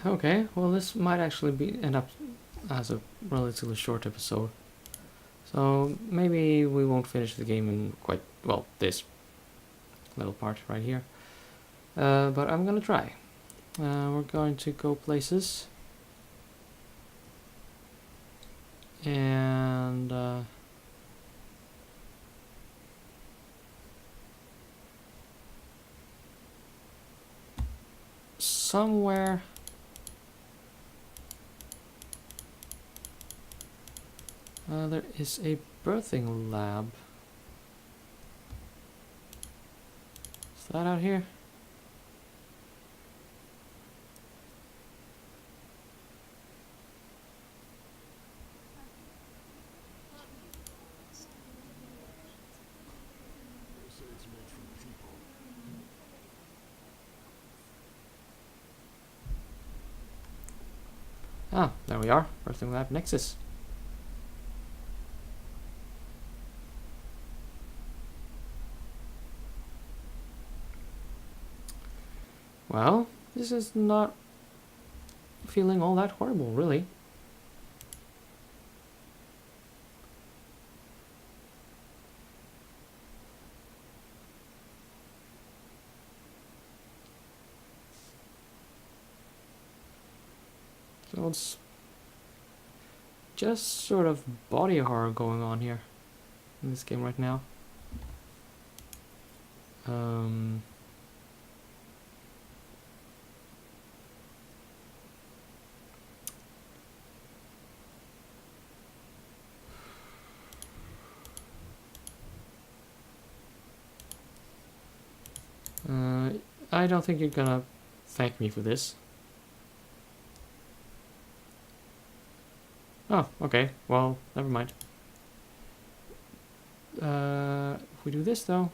Okay, well this might actually end up as a relatively short episode. So maybe we won't finish the game in quite, well, this little part right here. But I'm gonna try. We're going to go places. And somewhere there is a birthing lab. Is that out here? Ah, there we are. Birthing lab Nexus. Well, this is not feeling all that horrible, really. So it's just sort of body horror going on here in this game right now. I don't think you're gonna thank me for this. Oh, okay. Well, never mind. If we do this though.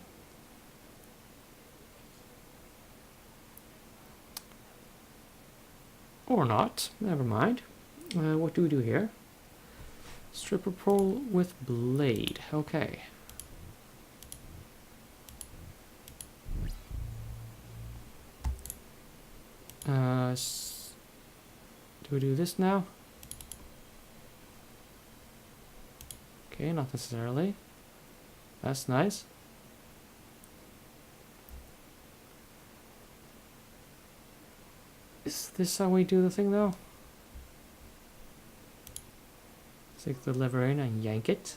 Or not. Never mind. What do we do here? Stripper pole with blade. Okay. Do we do this now? Okay, not necessarily. That's nice. Is this how we do the thing though? Take the lever in and yank it.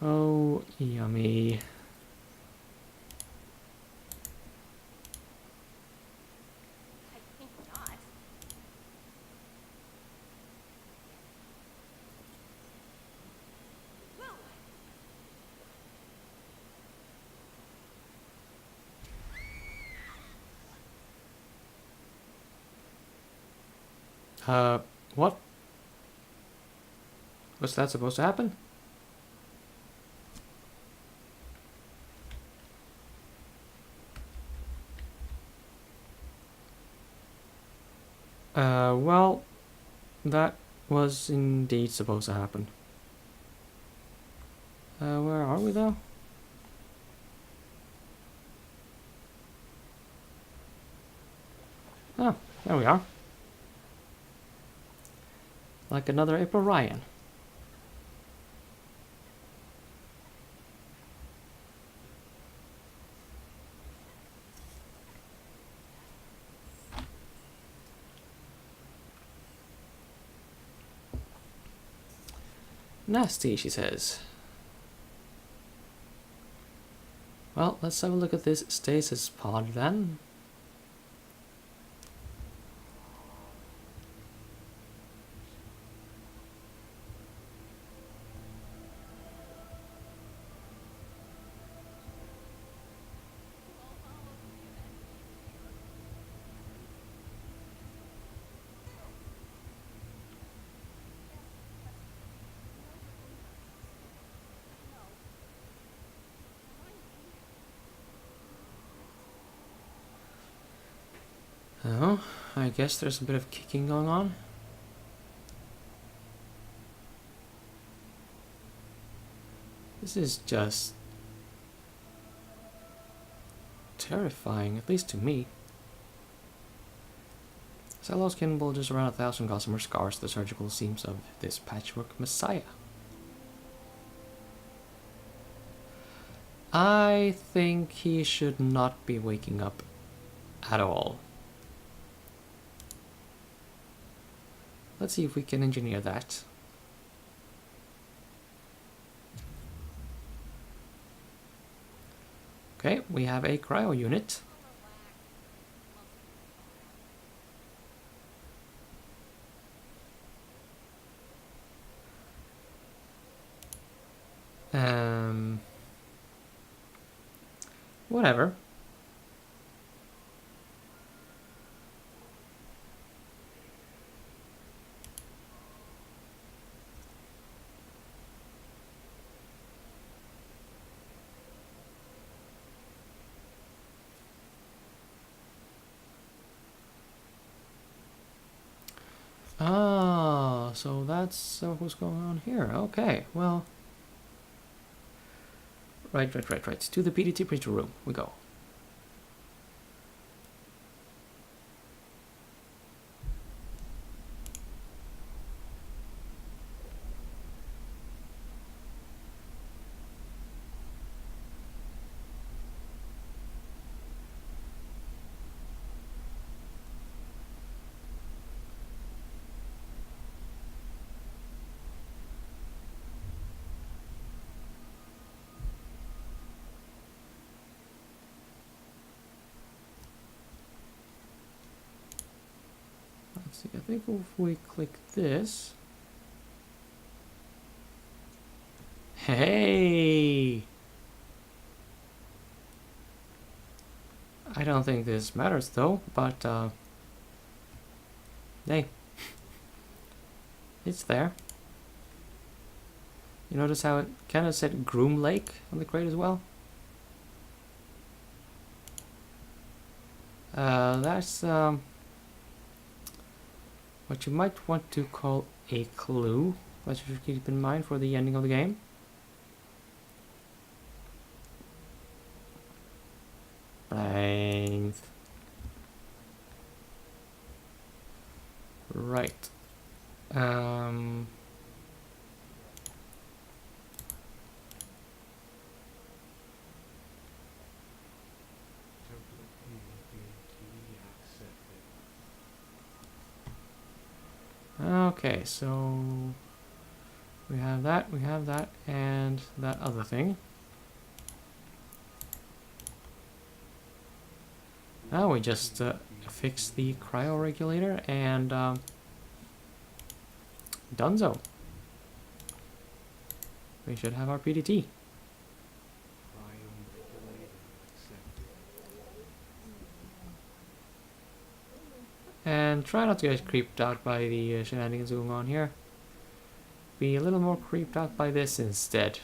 Oh, yummy. I think not. What? What's that supposed to happen? Well, that was indeed supposed to happen. Where are we though? Oh, there we are. Like another April Ryan. Nasty, she says. Well, let's have a look at this stasis pod then. Oh, I guess there's a bit of kicking going on. This is just terrifying, at least to me. Cello's skin bulges around 1,000 gossamer scars the surgical seams of this patchwork messiah. I think he should not be waking up at all. Let's see if we can engineer that. Okay, we have a cryo unit. Whatever. Ah, so that's what's going on here. Okay, well. Right. To the PDT printer room we go. Let's see, I think if we click this. Hey! I don't think this matters though, but hey. It's there. You notice how it kind of said Groom Lake on the crate as well? That's what you might want to call a clue that you should keep in mind for the ending of the game. Right. Okay, so we have that, and that other thing. Now we just fix the cryo regulator and donezo. We should have our PDT. And try not to get creeped out by the shenanigans going on here. Be a little more creeped out by this instead.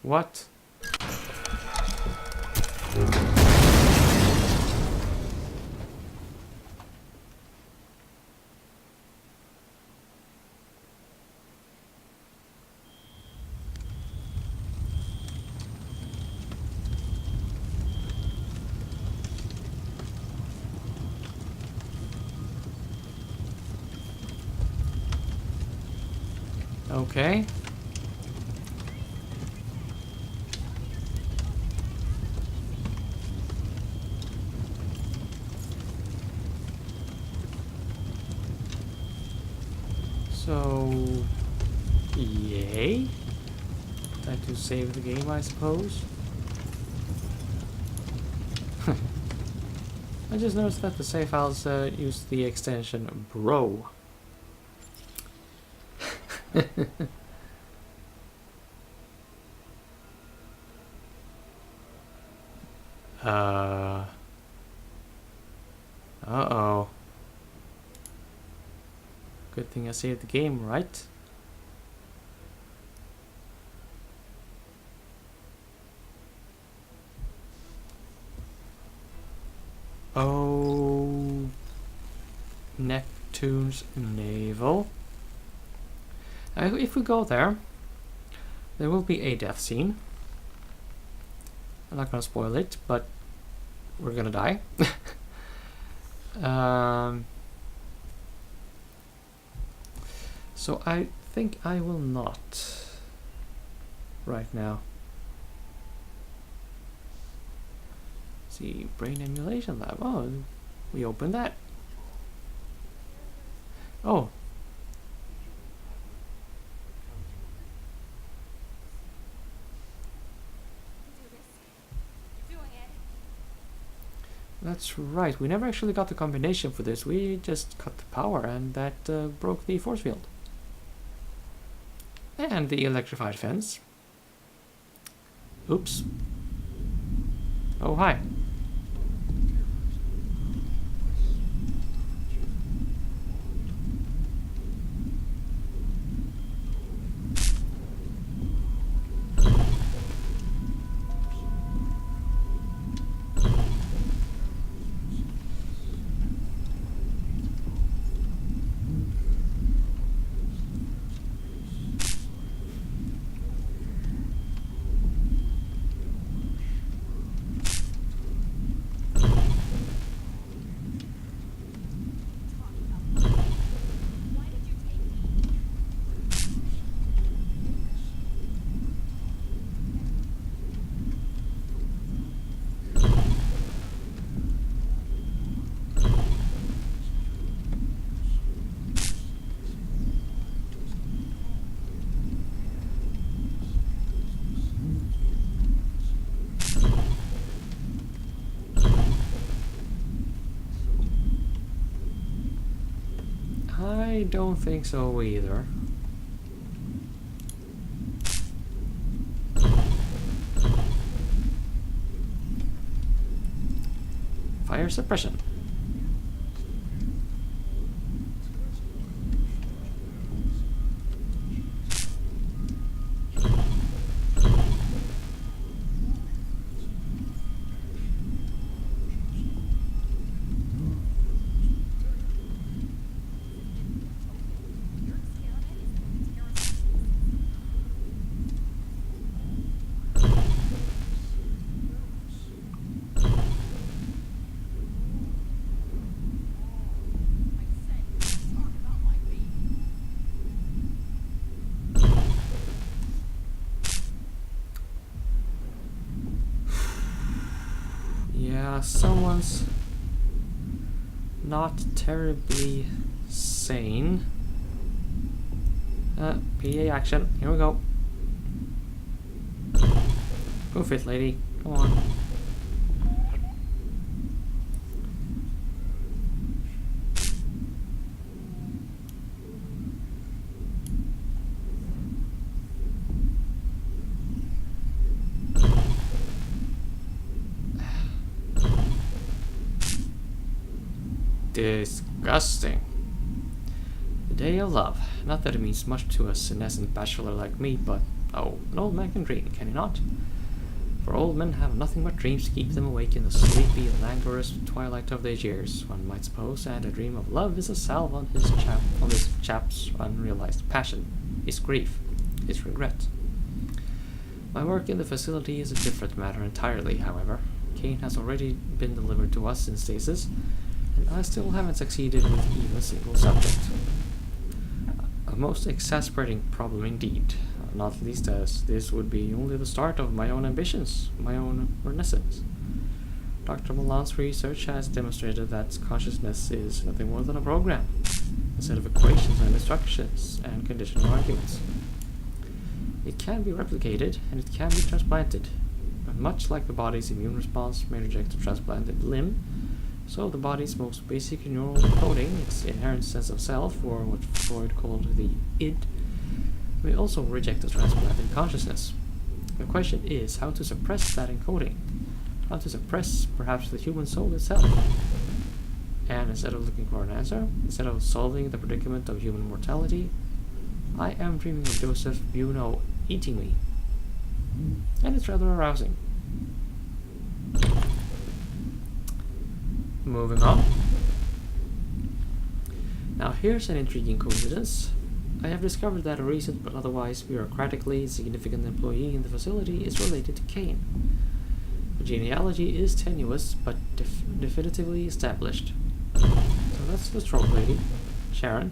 What? Okay. So, yay. Time to save the game, I suppose. I just noticed that the save files use the extension bro. Uh... Uh-oh. Good thing I saved the game, right? Oh... Neptune's navel. If we go there, there will be a death scene. I'm not gonna spoil it, but we're gonna die. So I think I will not right now. See, brain emulation lab. Oh, we opened that. Oh. That's right, we never actually got the combination for this, we just cut the power and that broke the force field. And the electrified fence. Oops. Oh, hi. I don't think so either. Fire suppression. Yeah, someone's not terribly sane. PA action. Here we go. Move it, lady. Come on. Disgusting. The day of love. Not that it means much to a senescent bachelor like me, but oh, an old man can dream, can he not? For old men have nothing but dreams to keep them awake in the sleepy, languorous twilight of their years, one might suppose, and a dream of love is a salve on this chap's unrealized passion, his grief, his regret. My work in the facility is a different matter entirely, however. Kane has already been delivered to us in stasis, and I still haven't succeeded with even a single subject. A most exasperating problem indeed, not least as this would be only the start of my own ambitions, my own renaissance. Dr. Milan's research has demonstrated that consciousness is nothing more than a program, a set of equations and instructions and conditional arguments. It can be replicated and it can be transplanted, but much like the body's immune response may reject a transplanted limb, so the body's most basic neural coding, its inherent sense of self, or what Freud called the id, may also reject a transplanted consciousness. The question is how to suppress that encoding, how to suppress perhaps the human soul itself. And instead of looking for an answer, instead of solving the predicament of human mortality, I am dreaming of Joseph, eating me. And it's rather arousing. Moving on. Now here's an intriguing coincidence. I have discovered that a recent but otherwise bureaucratically significant employee in the facility is related to Cain. The genealogy is tenuous but definitively established. So that's the stroke lady, Sharon.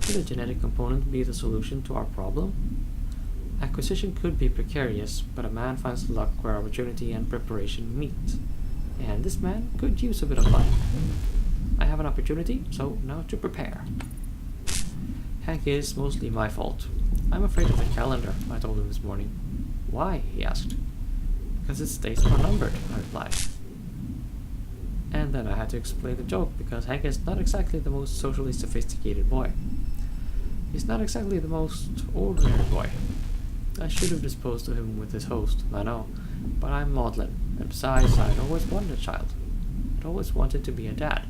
Could a genetic component be the solution to our problem? Acquisition could be precarious, but a man finds luck where opportunity and preparation meet. And this man could use a bit of luck. I have an opportunity, so now to prepare. Heck is mostly my fault. I'm afraid of the calendar, I told him this morning. Why? He asked. Because its days are numbered, I replied. And then I had to explain the joke, because Hank is not exactly the most socially sophisticated boy. He's not exactly the most ordinary boy. I should have disposed of him with his host, I know, but I'm maudlin, and besides, I'd always wanted a child. I'd always wanted to be a dad.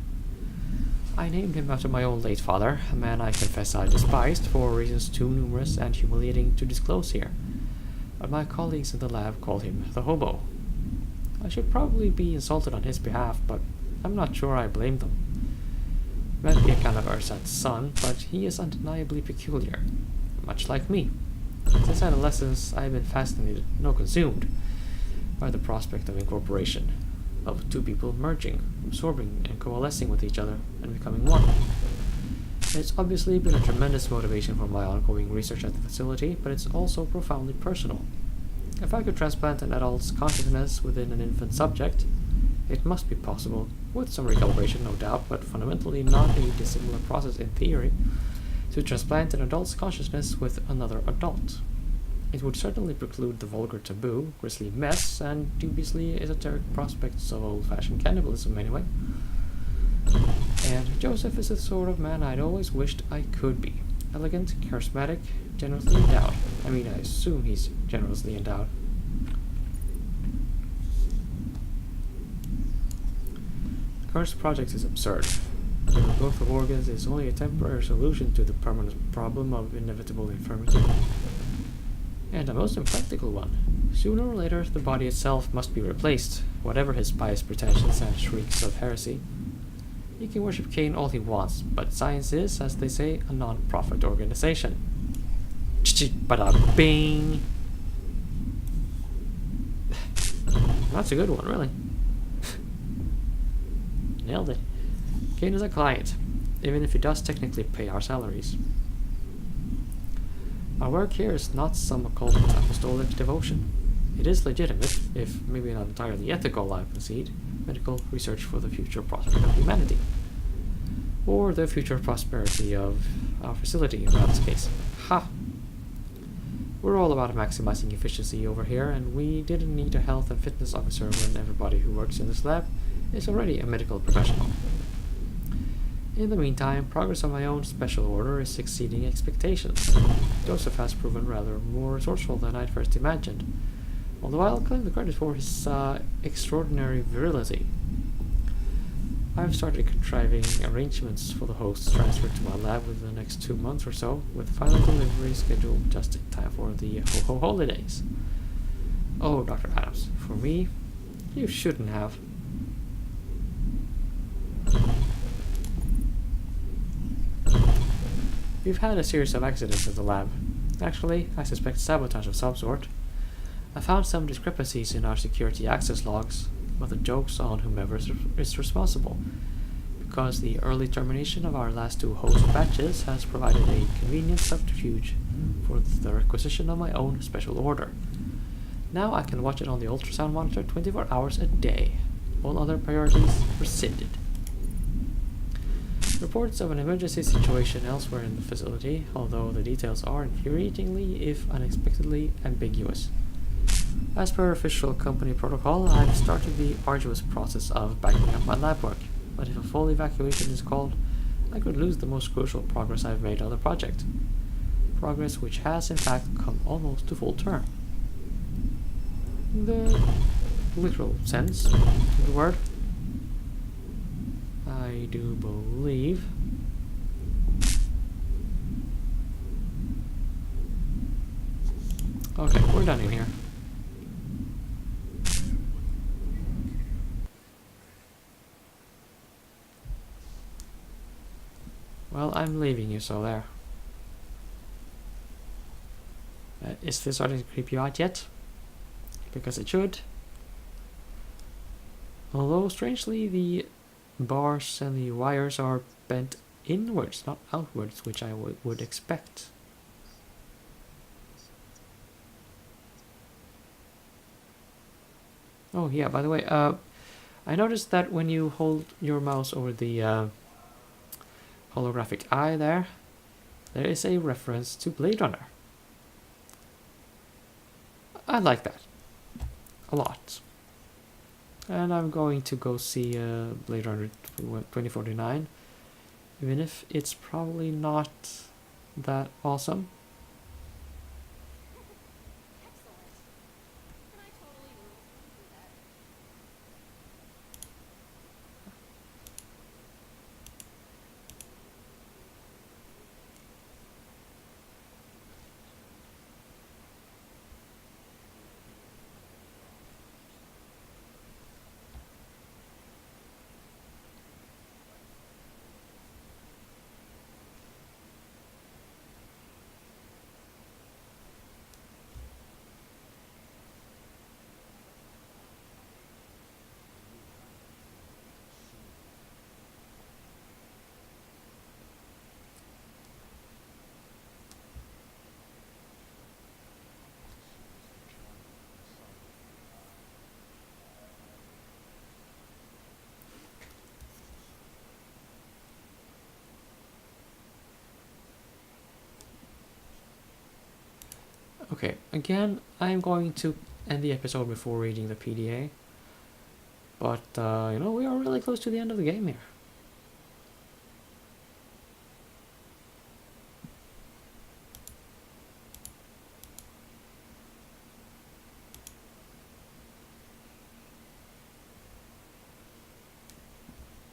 I named him after my own late father, a man I confess I despised for reasons too numerous and humiliating to disclose here. But my colleagues in the lab called him the hobo. I should probably be insulted on his behalf, but I'm not sure I blame them. He might be a kind of ersatz son, but he is undeniably peculiar, much like me. Since adolescence, I have been fascinated, no consumed, by the prospect of incorporation, of two people merging, absorbing, and coalescing with each other, and becoming one. It's obviously been a tremendous motivation for my ongoing research at the facility, but it's also profoundly personal. If I could transplant an adult's consciousness within an infant subject, it must be possible, with some recalibration no doubt, but fundamentally not a dissimilar process in theory, to transplant an adult's consciousness with another adult. It would certainly preclude the vulgar taboo, grisly mess, and dubiously esoteric prospects of old-fashioned cannibalism anyway. And Joseph is the sort of man I'd always wished I could be. Elegant, charismatic, generously endowed. I assume he's generously endowed. The current project is absurd. The growth of organs is only a temporary solution to the permanent problem of inevitable infirmity. And a most impractical one. Sooner or later, the body itself must be replaced, whatever his pious pretensions and shrieks of heresy. He can worship Cain all he wants, but science is, as they say, a non-profit organization. Bada-bing! That's a good one, really. Nailed it. Cain is a client, even if he does technically pay our salaries. Our work here is not some occult apostolic devotion. It is legitimate, if maybe not entirely ethical, I concede, medical research for the future prosperity of humanity. Or the future prosperity of our facility, in Brad's case. Ha! We're all about maximizing efficiency over here, and we didn't need a health and fitness officer when everybody who works in this lab is already a medical professional. In the meantime, progress on my own special order is exceeding expectations. Joseph has proven rather more resourceful than I'd first imagined, although I'll claim the credit for his extraordinary virility. I've started contriving arrangements for the host's transfer to my lab within the next 2 months or so, with final delivery scheduled just in time for the ho-ho holidays. Oh, Dr. Adams, for me, you shouldn't have. We've had a series of accidents at the lab. Actually, I suspect sabotage of some sort. I found some discrepancies in our security access logs, but the joke's on whomever is responsible, because the early termination of our last 2 host batches has provided a convenient subterfuge for the requisition of my own special order. Now I can watch it on the ultrasound monitor 24 hours a day. All other priorities rescinded. Reports of an emergency situation elsewhere in the facility, although the details are infuriatingly, if unexpectedly, ambiguous. As per official company protocol, I've started the arduous process of backing up my lab work, but if a full evacuation is called, I could lose the most crucial progress I've made on the project. Progress which has, in fact, come almost to full term. The literal sense of the word. I do believe. Okay, we're done in here. Well, I'm leaving you, so there. Is this starting to creep you out yet? Because it should. Although, strangely, the bars and the wires are bent inwards, not outwards, which I would expect. Oh yeah, by the way, I noticed that when you hold your mouse over the holographic eye there is a reference to Blade Runner. I like that a lot. And I'm going to go see Blade Runner 2049, even if it's probably not that awesome. Excellent. And I totally will do that. Okay, again, I'm going to end the episode before reading the PDA. But, you know, we are really close to the end of the game here.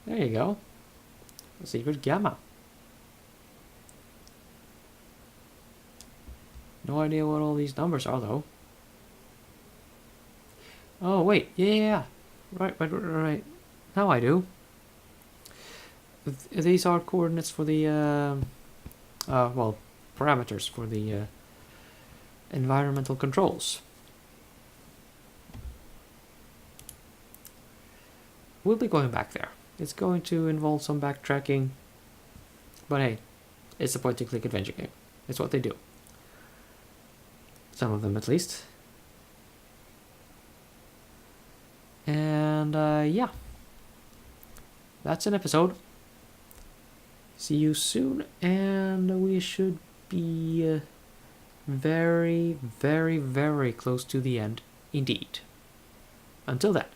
There you go. Secret Gamma. No idea what all these numbers are, though. Oh, wait. Yeah. Right. Now I do. These are coordinates for the, well, parameters for the environmental controls. We'll be going back there. It's going to involve some backtracking. But hey, it's a point-and-click adventure game. It's what they do. Some of them, at least. And, yeah. That's an episode. See you soon, and we should be very, very, very close to the end indeed. Until then.